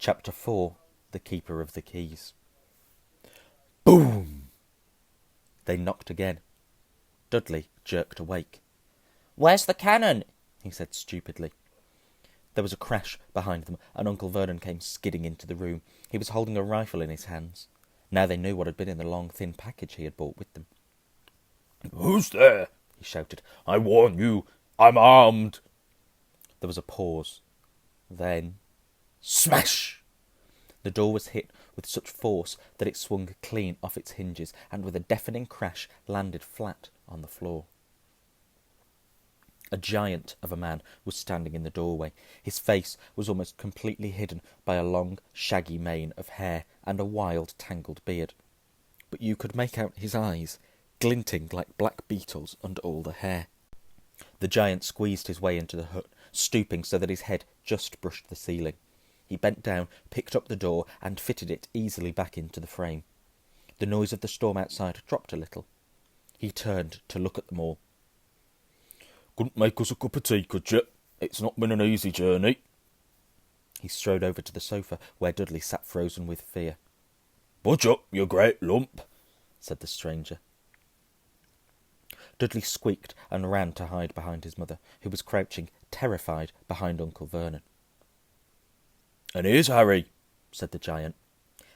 Chapter 4. The Keeper of the Keys. Boom! They knocked again. Dudley jerked awake. "Where's the cannon?" he said stupidly. There was a crash behind them, and Uncle Vernon came skidding into the room. He was holding a rifle in his hands. Now they knew what had been in the long, thin package he had brought with them. "Who's there?" he shouted. "I warn you, I'm armed." There was a pause. Then, smash! The door was hit with such force that it swung clean off its hinges, and with a deafening crash landed flat on the floor. A giant of a man was standing in the doorway. His face was almost completely hidden by a long, shaggy mane of hair and a wild, tangled beard. But you could make out his eyes, glinting like black beetles under all the hair. The giant squeezed his way into the hut, stooping so that his head just brushed the ceiling. He bent down, picked up the door, and fitted it easily back into the frame. The noise of the storm outside dropped a little. He turned to look at them all. "Couldn't make us a cup of tea, could you? It's not been an easy journey." He strode over to the sofa, where Dudley sat frozen with fear. "Budge up, you great lump," said the stranger. Dudley squeaked and ran to hide behind his mother, who was crouching, terrified, behind Uncle Vernon. "And here's Harry," said the giant.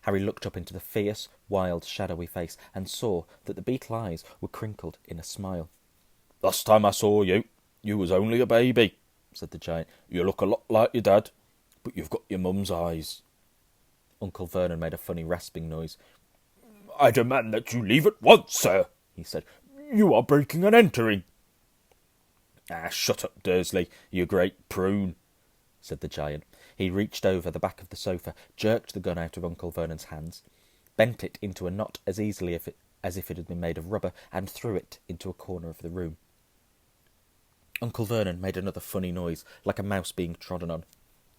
Harry looked up into the fierce, wild, shadowy face and saw that the beetle eyes were crinkled in a smile. "Last time I saw you, you was only a baby," said the giant. "You look a lot like your dad, but you've got your mum's eyes." Uncle Vernon made a funny rasping noise. "I demand that you leave at once, sir," he said. "You are breaking and entering." "Shut up, Dursley, you great prune," said the giant. He reached over the back of the sofa, jerked the gun out of Uncle Vernon's hands, bent it into a knot as easily as if it had been made of rubber, and threw it into a corner of the room. Uncle Vernon made another funny noise, like a mouse being trodden on.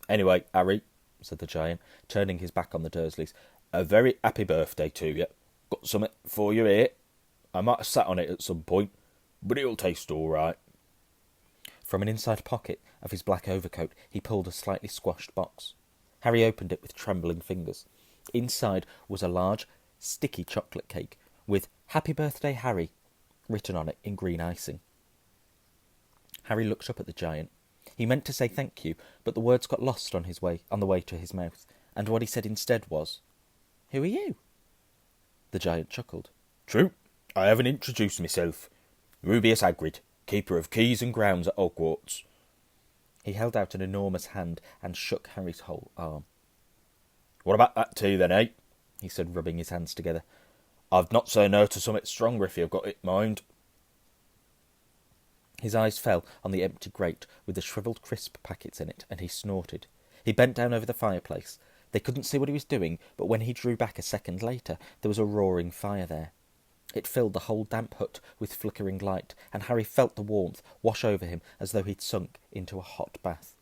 "Anyway, Harry," said the giant, turning his back on the Dursleys, "a very happy birthday to you. Got something for you here. I might have sat on it at some point, but it'll taste all right." From an inside pocket of his black overcoat he pulled a slightly squashed box. Harry opened it with trembling fingers. Inside was a large, sticky chocolate cake, with "Happy Birthday, Harry" written on it in green icing. Harry looked up at the giant. He meant to say thank you, but the words got lost on the way to his mouth, and what he said instead was, "Who are you?" The giant chuckled. "True, I haven't introduced myself. Rubeus Hagrid, keeper of keys and grounds at Hogwarts." He held out an enormous hand and shook Harry's whole arm. "What about that tea then, eh?" he said, rubbing his hands together. "I'd not say no to something stronger if you've got it in mind." His eyes fell on the empty grate with the shrivelled crisp packets in it, and he snorted. He bent down over the fireplace. They couldn't see what he was doing, but when he drew back a second later, there was a roaring fire there. It filled the whole damp hut with flickering light, and Harry felt the warmth wash over him as though he'd sunk into a hot bath.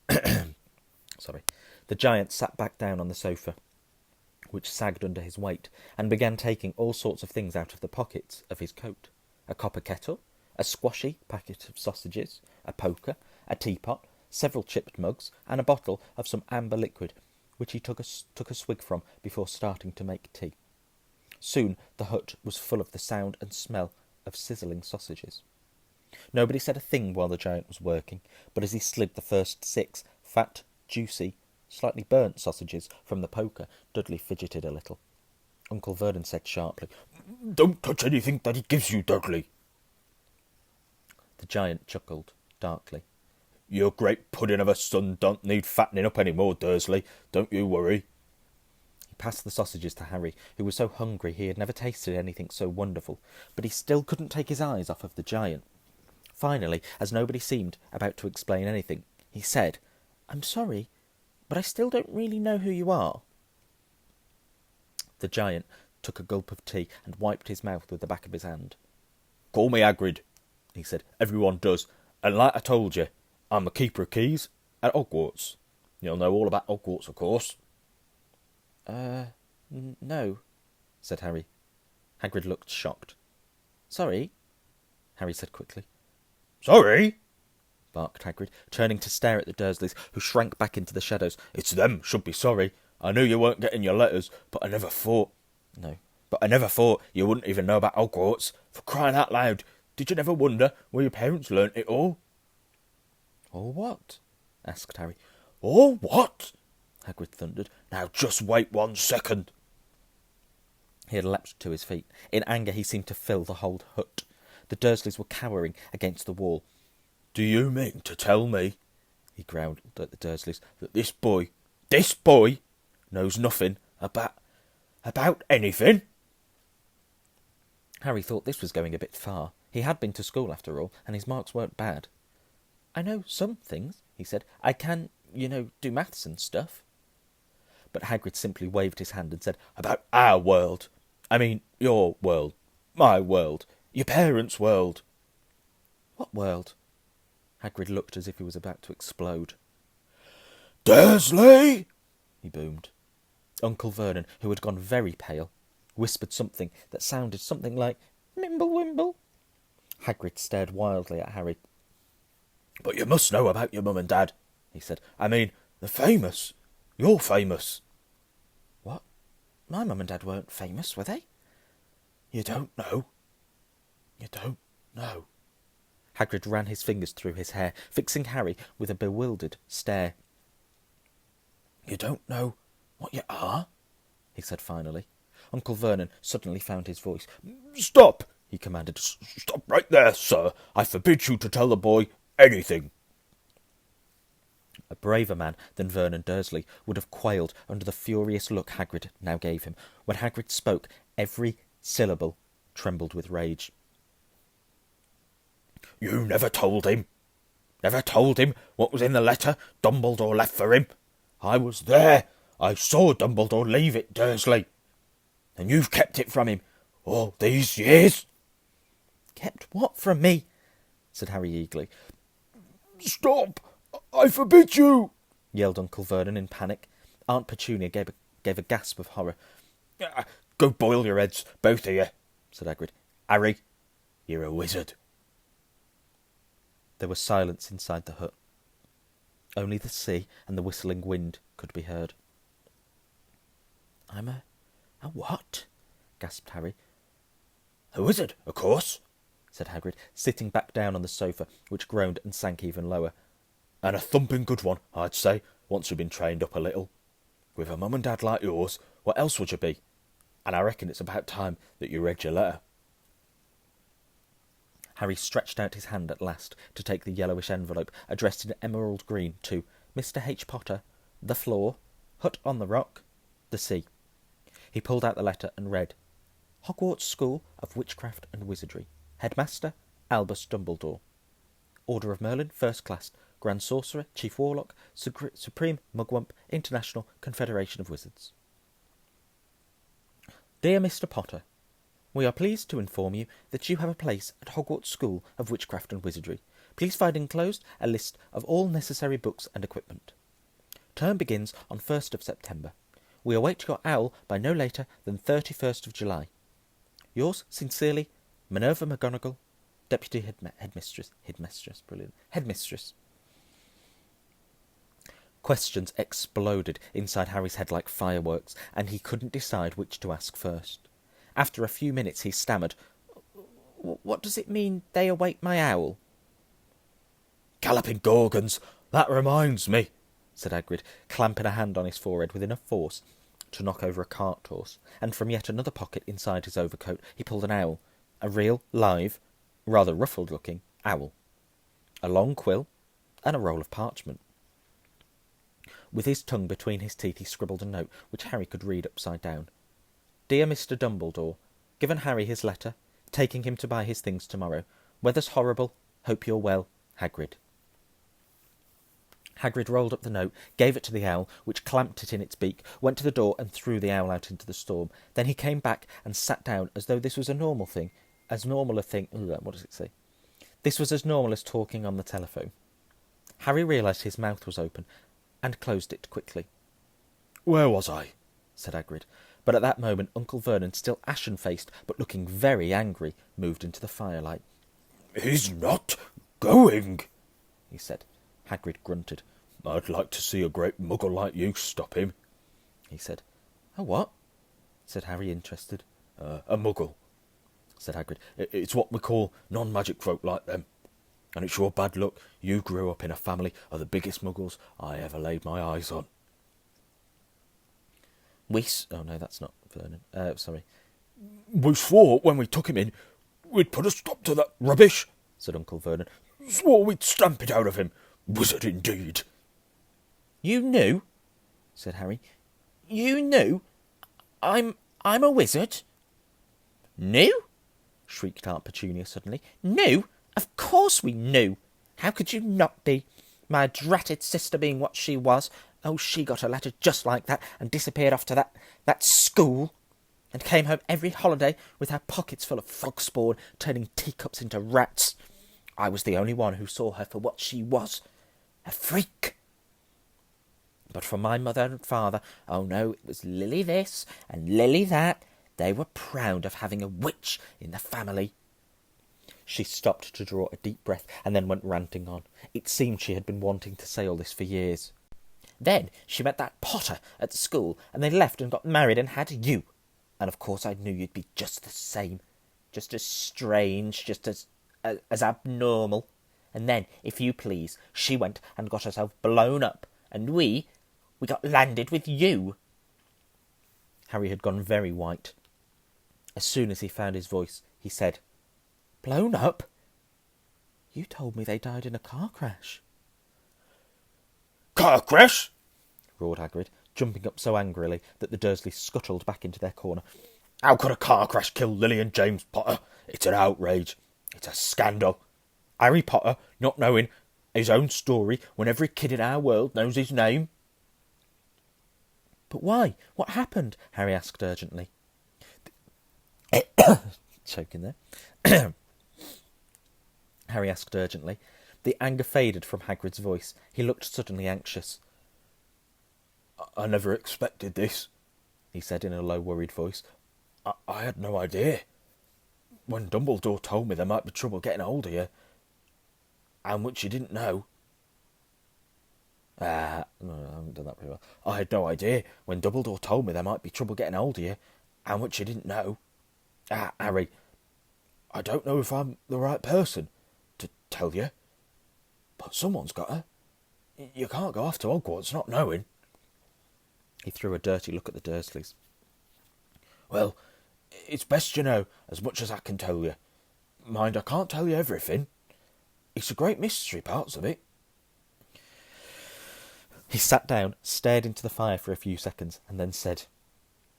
The giant sat back down on the sofa, which sagged under his weight, and began taking all sorts of things out of the pockets of his coat. A copper kettle, a squashy packet of sausages, a poker, a teapot, several chipped mugs, and a bottle of some amber liquid, which he took a swig from before starting to make tea. Soon the hut was full of the sound and smell of sizzling sausages. Nobody said a thing while the giant was working, but as he slid the first 6 fat, juicy, slightly burnt sausages from the poker, Dudley fidgeted a little. Uncle Vernon said sharply, "Don't touch anything that he gives you, Dudley." The giant chuckled darkly. "Your great pudding of a son don't need fattening up any more, Dursley. Don't you worry." He passed the sausages to Harry, who was so hungry he had never tasted anything so wonderful, but he still couldn't take his eyes off of the giant. Finally, as nobody seemed about to explain anything, he said, "I'm sorry, but I still don't really know who you are." The giant took a gulp of tea and wiped his mouth with the back of his hand. "Call me Hagrid," he said. "Everyone does. And like I told you, I'm the keeper of keys at Hogwarts. You'll know all about Hogwarts, of course." No," said Harry. Hagrid looked shocked. "Sorry," Harry said quickly. "Sorry?" barked Hagrid, turning to stare at the Dursleys, who shrank back into the shadows. "It's them should be sorry. I knew you weren't getting your letters, but I never thought you wouldn't even know about Hogwarts. For crying out loud, did you never wonder where your parents learnt it all?" "All what?" asked Harry. "All what?" Hagrid thundered. "Now just wait 1 second." He had leapt to his feet. In anger he seemed to fill the whole hut. The Dursleys were cowering against the wall. "Do you mean to tell me," he growled at the Dursleys, "that this boy, knows nothing about anything?" Harry thought this was going a bit far. He had been to school, after all, and his marks weren't bad. "I know some things," he said. "I can, do maths and stuff." But Hagrid simply waved his hand and said, "About our world. I mean, your world, my world, your parents' world." "What world?" Hagrid looked as if he was about to explode. "Dursley!" he boomed. Uncle Vernon, who had gone very pale, whispered something that sounded something like "Mimble-wimble." Hagrid stared wildly at Harry. "But you must know about your mum and dad," he said. "I mean, they're famous. You're famous." "What? My mum and dad weren't famous, were they?" You don't know. You don't know." Hagrid ran his fingers through his hair, fixing Harry with a bewildered stare. "You don't know what you are?" he said finally. Uncle Vernon suddenly found his voice. "Stop!" he commanded. "Stop right there, sir. I forbid you to tell the boy anything." A braver man than Vernon Dursley would have quailed under the furious look Hagrid now gave him. When Hagrid spoke, every syllable trembled with rage. "You never told him? Never told him what was in the letter Dumbledore left for him? I was there. I saw Dumbledore leave it, Dursley. And you've kept it from him all these years?" "Kept what from me?" said Harry eagerly. "Stop! I forbid you!" yelled Uncle Vernon in panic. Aunt Petunia gave a gasp of horror. "Go boil your heads, both of you," said Hagrid. "Harry, you're a wizard." There was silence inside the hut. Only the sea and the whistling wind could be heard. "I'm a what?" gasped Harry. "A wizard, of course," said Hagrid, sitting back down on the sofa, which groaned and sank even lower. "And a thumping good one, I'd say, once you've been trained up a little. With a mum and dad like yours, what else would you be? And I reckon it's about time that you read your letter." Harry stretched out his hand at last to take the yellowish envelope, addressed in emerald green to Mr. H. Potter, The Floor, Hut on the Rock, The Sea. He pulled out the letter and read, "Hogwarts School of Witchcraft and Wizardry. Headmaster, Albus Dumbledore. Order of Merlin, First Class, Grand Sorcerer, Chief Warlock, Supreme Mugwump, International Confederation of Wizards. Dear Mr. Potter, we are pleased to inform you that you have a place at Hogwarts School of Witchcraft and Wizardry. Please find enclosed a list of all necessary books and equipment. Term begins on 1st of September. We await your owl by no later than 31st of July. Yours sincerely, Minerva McGonagall, Deputy Headmistress. Questions exploded inside Harry's head like fireworks, and he couldn't decide which to ask first. After a few minutes he stammered, "What does it mean, they await my owl?" "Galloping Gorgons, that reminds me," said Hagrid, clamping a hand on his forehead with enough force to knock over a cart horse, and from yet another pocket inside his overcoat he pulled an owl, a real, live, rather ruffled-looking owl, a long quill, and a roll of parchment. With his tongue between his teeth he scribbled a note, which Harry could read upside down. Dear Mr. Dumbledore, given Harry his letter, taking him to buy his things tomorrow. Weather's horrible. Hope you're well. Hagrid. Hagrid rolled up the note, gave it to the owl, which clamped it in its beak, went to the door and threw the owl out into the storm. Then he came back and sat down as though this was a normal thing. As normal a thing... What does it say? This was as normal as talking on the telephone. Harry realised his mouth was open and closed it quickly. "Where was I?" said Hagrid. But at that moment Uncle Vernon, still ashen-faced but looking very angry, moved into the firelight. "He's not going," he said. Hagrid grunted. I'd like to see a great muggle like you stop him, he said. A what? Said Harry, interested. A muggle, said Hagrid. It's what we call non-magic folk like them. And it's your bad luck you grew up in a family of the biggest muggles I ever laid my eyes on. Oh no, that's not Vernon. Sorry. We swore when we took him in we'd put a stop to that rubbish, said Uncle Vernon. Swore we'd stamp it out of him. Wizard indeed. You knew? Said Harry. You knew? I'm a wizard? Knew? Shrieked Aunt Petunia suddenly. Knew? Of course we knew. How could you not be? My dratted sister being what she was. Oh, she got a letter just like that and disappeared off to that school and came home every holiday with her pockets full of frog spawn, turning teacups into rats. I was the only one who saw her for what she was, a freak. But for my mother and father, oh no, it was Lily this and Lily that. They were proud of having a witch in the family. She stopped to draw a deep breath and then went ranting on. It seemed she had been wanting to say all this for years. Then she met that Potter at the school, and they left and got married and had you. And of course I knew you'd be just the same, just as strange, just as abnormal. And then, if you please, she went and got herself blown up, and we got landed with you. Harry had gone very white. As soon as he found his voice, he said, Blown up? You told me they died in a car crash. Car crash? Roared Hagrid, jumping up so angrily that the Dursleys scuttled back into their corner. How could a car crash kill Lily and James Potter? It's an outrage. It's a scandal. Harry Potter not knowing his own story when every kid in our world knows his name. But why? What happened? Harry asked urgently. Choking there. Harry asked urgently. The anger faded from Hagrid's voice. He looked suddenly anxious. I never expected this, he said in a low, worried voice. I had no idea. When Dumbledore told me there might be trouble getting hold of you, and which you didn't know. No, I haven't done that pretty well. I had no idea when Dumbledore told me there might be trouble getting hold of you, and which you didn't know. Harry, I don't know if I'm the right person to tell you, but someone's got her. You can't go off to Hogwarts not knowing. He threw a dirty look at the Dursleys. Well, it's best you know as much as I can tell you. Mind, I can't tell you everything. It's a great mystery, parts of it. He sat down, stared into the fire for a few seconds, and then said,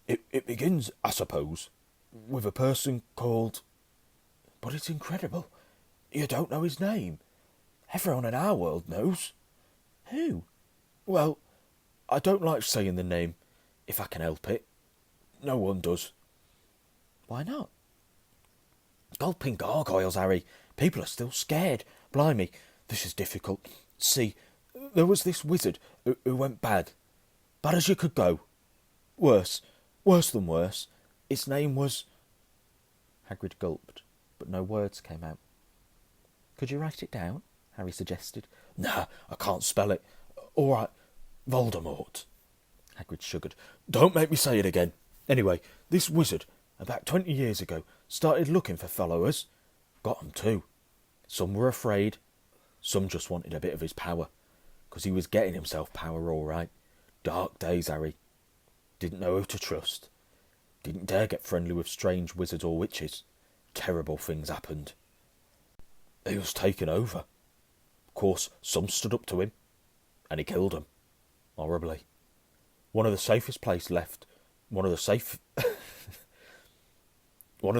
It begins, I suppose, with a person called... But it's incredible. You don't know his name. Everyone in our world knows. Who? Well, I don't like saying the name, if I can help it. No one does. Why not? Gulping gargoyles, Harry. People are still scared. Blimey, this is difficult. See, there was this wizard who went bad. Bad as you could go. Worse than worse. Its name was... Hagrid gulped, but no words came out. Could you write it down? Harry suggested. Nah, I can't spell it. All right, Voldemort. Hagrid sugared. Don't make me say it again. Anyway, this wizard, about 20 years ago, started looking for followers. Got 'em too. Some were afraid. Some just wanted a bit of his power. 'Cause he was getting himself power all right. Dark days, Harry. Didn't know who to trust. Didn't dare get friendly with strange wizards or witches. Terrible things happened. He was taken over. Of course, some stood up to him, and he killed them. Horribly. One of the safest places left. One of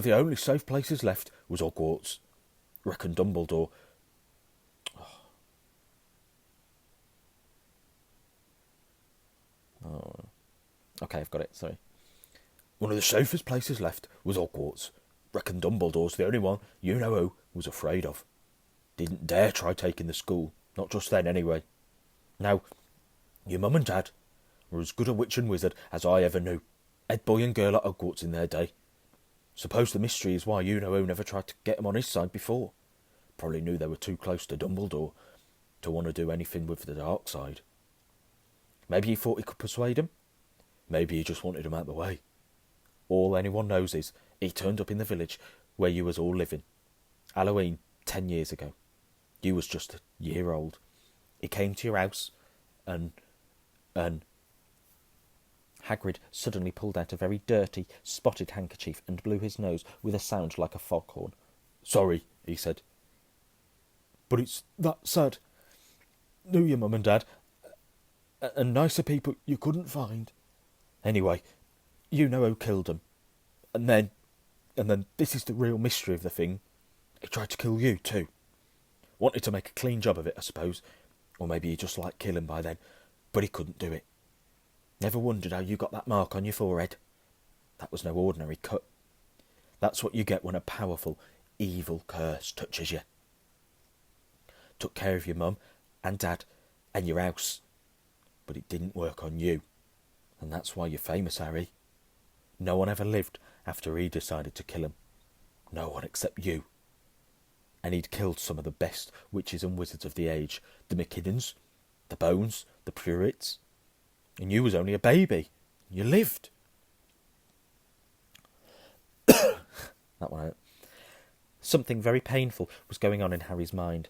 the only safe places left was Hogwarts. Reckon Dumbledore... Oh. Okay, I've got it, sorry. One of the safest places left was Hogwarts. Reckon Dumbledore's the only one you know who was afraid of. Didn't dare try taking the school, not just then anyway. Now, your mum and dad were as good a witch and wizard as I ever knew. Head boy and girl at Hogwarts in their day. Suppose the mystery is why you know who never tried to get 'em on his side before. Probably knew they were too close to Dumbledore. to want to do anything with the dark side. Maybe he thought he could persuade him. Maybe he just wanted him out of the way. All anyone knows is he turned up in the village where you was all living. Halloween 10 years ago. You was just a year old. He came to your house and Hagrid suddenly pulled out a very dirty, spotted handkerchief and blew his nose with a sound like a foghorn. "Sorry," he said. "But it's that sad. Knew your mum and dad, and nicer people you couldn't find. Anyway, you know who killed them. And then this is the real mystery of the thing. He tried to kill you too. Wanted to make a clean job of it, I suppose. Or maybe he just liked killing by then, but he couldn't do it. Never wondered how you got that mark on your forehead. That was no ordinary cut. That's what you get when a powerful, evil curse touches you. Took care of your mum and dad and your house, but it didn't work on you. And that's why you're famous, Harry. No one ever lived after he decided to kill him. No one except you. And he'd killed some of the best witches and wizards of the age. The Mackiddens, the Bones, the Pruitts. And you was only a baby. You lived." That one out. Something very painful was going on in Harry's mind.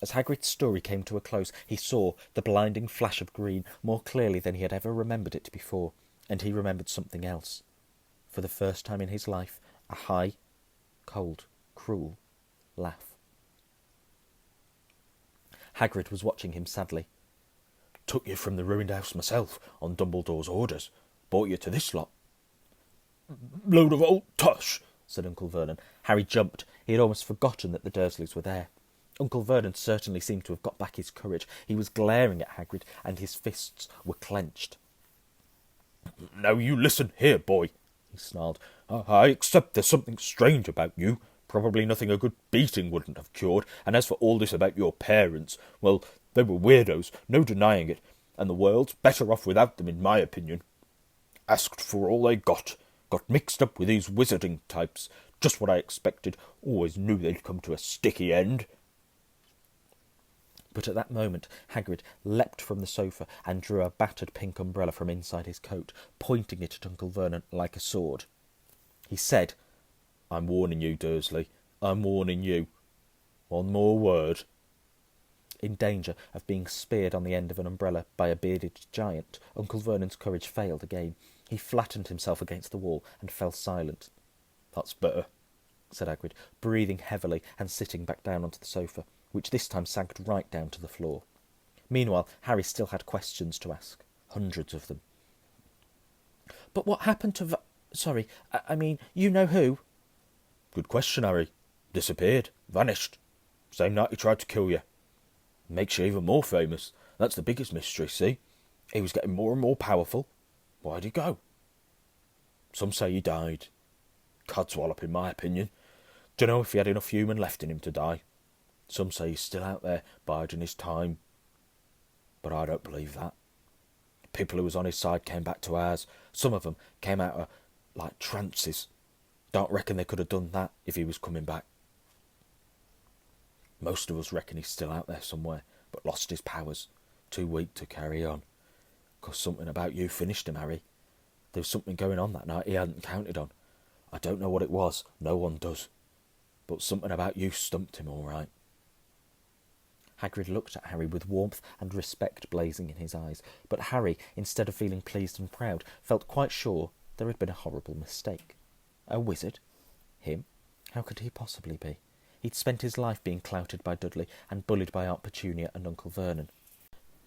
As Hagrid's story came to a close, he saw the blinding flash of green more clearly than he had ever remembered it before, and he remembered something else. For the first time in his life, a high, cold, cruel laugh. Hagrid was watching him sadly. "Took you from the ruined house myself, on Dumbledore's orders. Brought you to this lot." "Load of old tush," said Uncle Vernon. Harry jumped. He had almost forgotten that the Dursleys were there. Uncle Vernon certainly seemed to have got back his courage. He was glaring at Hagrid, and his fists were clenched. "Now you listen here, boy," he snarled. I accept there's something strange about you. Probably nothing a good beating wouldn't have cured. And as for all this about your parents, well, they were weirdos, no denying it. And the world's better off without them, in my opinion. Asked for all they got mixed up with these wizarding types. Just what I expected. Always knew they'd come to a sticky end." But at that moment Hagrid leapt from the sofa and drew a battered pink umbrella from inside his coat, pointing it at Uncle Vernon like a sword. He said, "I'm warning you, Dursley. I'm warning you. One more word." In danger of being speared on the end of an umbrella by a bearded giant, Uncle Vernon's courage failed again. He flattened himself against the wall and fell silent. "That's better," said Hagrid, breathing heavily and sitting back down onto the sofa, which this time sagged right down to the floor. Meanwhile, Harry still had questions to ask, hundreds of them. "But what happened to I mean, you know who?" "Good question, Harry. Disappeared. Vanished. Same night he tried to kill you. Makes you even more famous. That's the biggest mystery, see? He was getting more and more powerful. Why'd he go? Some say he died. Codswallop, in my opinion. Dunno if he had enough human left in him to die. Some say he's still out there, biding his time. But I don't believe that. People who was on his side came back to ours. Some of them came out of, like, trances. Don't reckon they could have done that if he was coming back. Most of us reckon he's still out there somewhere, but lost his powers. Too weak to carry on. 'Cause something about you finished him, Harry. There was something going on that night he hadn't counted on. I don't know what it was, no one does. But something about you stumped him all right." Hagrid looked at Harry with warmth and respect blazing in his eyes, but Harry, instead of feeling pleased and proud, felt quite sure there had been a horrible mistake. A wizard? Him? How could he possibly be? He'd spent his life being clouted by Dudley and bullied by Aunt Petunia and Uncle Vernon.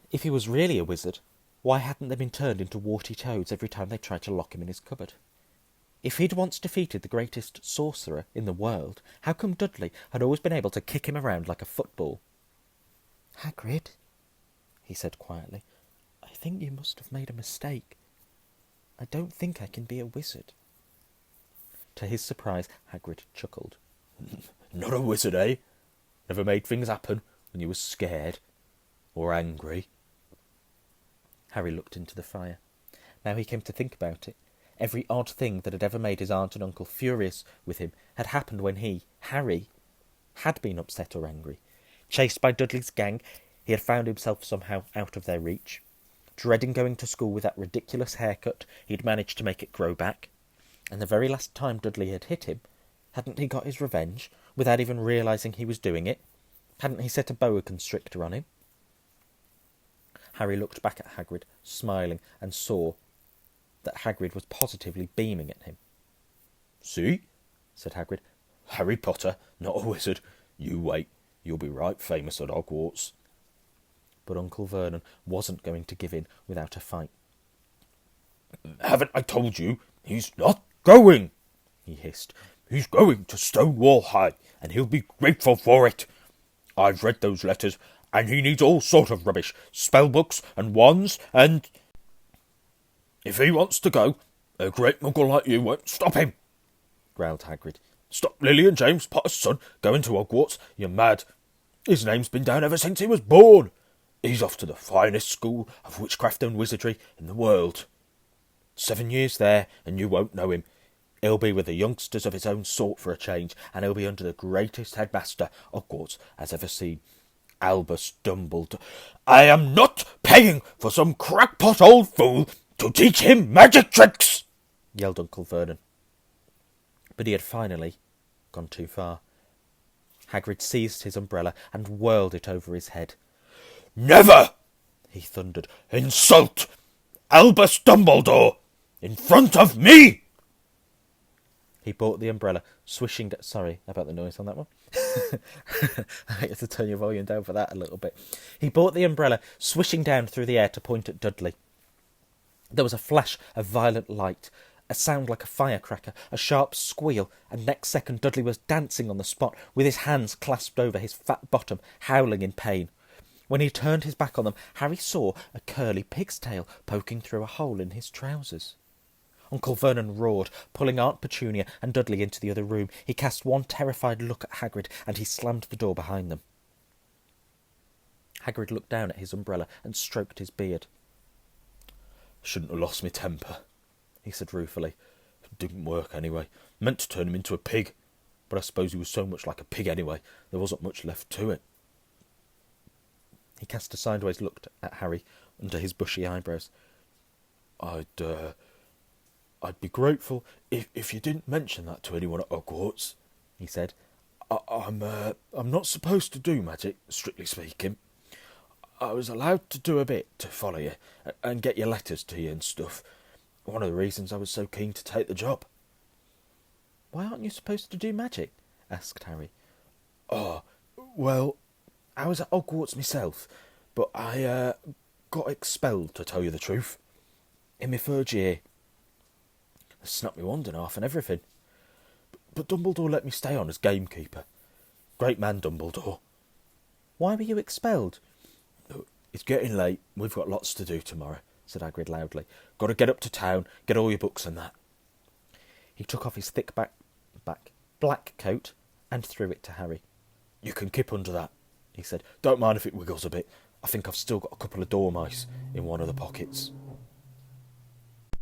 If he was really a wizard, why hadn't they been turned into warty toads every time they tried to lock him in his cupboard? If he'd once defeated the greatest sorcerer in the world, how come Dudley had always been able to kick him around like a football? "Hagrid," he said quietly, "I think you must have made a mistake. I don't think I can be a wizard." To his surprise, Hagrid chuckled. "Not a wizard, eh? Never made things happen when you was scared or angry?" Harry looked into the fire. Now he came to think about it. Every odd thing that had ever made his aunt and uncle furious with him had happened when he, Harry, had been upset or angry. Chased by Dudley's gang, he had found himself somehow out of their reach. Dreading going to school with that ridiculous haircut, he'd managed to make it grow back. And the very last time Dudley had hit him, hadn't he got his revenge, without even realising he was doing it? Hadn't he set a boa constrictor on him? Harry looked back at Hagrid, smiling, and saw that Hagrid was positively beaming at him. "See?" said Hagrid. "Harry Potter, not a wizard. You wait. You'll be right famous at Hogwarts." But Uncle Vernon wasn't going to give in without a fight. "Haven't I told you? He's not going," he hissed. "He's going to Stonewall High, and he'll be grateful for it. I've read those letters, and he needs all sort of rubbish, spellbooks and wands, and if he wants to go, a great muggle like you won't stop him," growled Hagrid. "Stop Lily and James Potter's son going to Hogwarts? You're mad. His name's been down ever since he was born. He's off to the finest school of witchcraft and wizardry in the world. 7 years there, and you won't know him. He'll be with the youngsters of his own sort for a change, and he'll be under the greatest headmaster Hogwarts has ever seen, Albus Dumbledore. I am not paying for some crackpot old fool to teach him magic tricks," yelled Uncle Vernon. But he had finally gone too far. Hagrid seized his umbrella and whirled it over his head. "Never," he thundered, "insult Albus Dumbledore in front of me!" He brought the umbrella, swishing... Sorry about the noise on that one. I have to turn your volume down for that a little bit. He brought the umbrella, swishing down through the air to point at Dudley. There was a flash of violet light, a sound like a firecracker, a sharp squeal, and next second Dudley was dancing on the spot, with his hands clasped over his fat bottom, howling in pain. When he turned his back on them, Harry saw a curly pig's tail poking through a hole in his trousers. Uncle Vernon roared, pulling Aunt Petunia and Dudley into the other room. He cast one terrified look at Hagrid, and he slammed the door behind them. Hagrid looked down at his umbrella and stroked his beard. "Shouldn't have lost my temper," he said ruefully. "It didn't work anyway. Meant to turn him into a pig, but I suppose he was so much like a pig anyway, there wasn't much left to it." He cast a sideways look at Harry under his bushy eyebrows. I'd be grateful if you didn't mention that to anyone at Hogwarts," he said. I'm not supposed to do magic, strictly speaking. I was allowed to do a bit to follow you and get your letters to you and stuff. One of the reasons I was so keen to take the job." "Why aren't you supposed to do magic?" asked Harry. "Oh, well, I was at Hogwarts myself, but I got expelled, to tell you the truth, in my third year. They snapped me wand in half and everything. But Dumbledore let me stay on as gamekeeper. Great man, Dumbledore." "Why were you expelled?" "It's getting late. We've got lots to do tomorrow," said Hagrid loudly. "Got to get up to town, get all your books and that." He took off his thick black coat and threw it to Harry. "You can kip under that," he said. "Don't mind if it wiggles a bit. I think I've still got a couple of dormice in one of the pockets."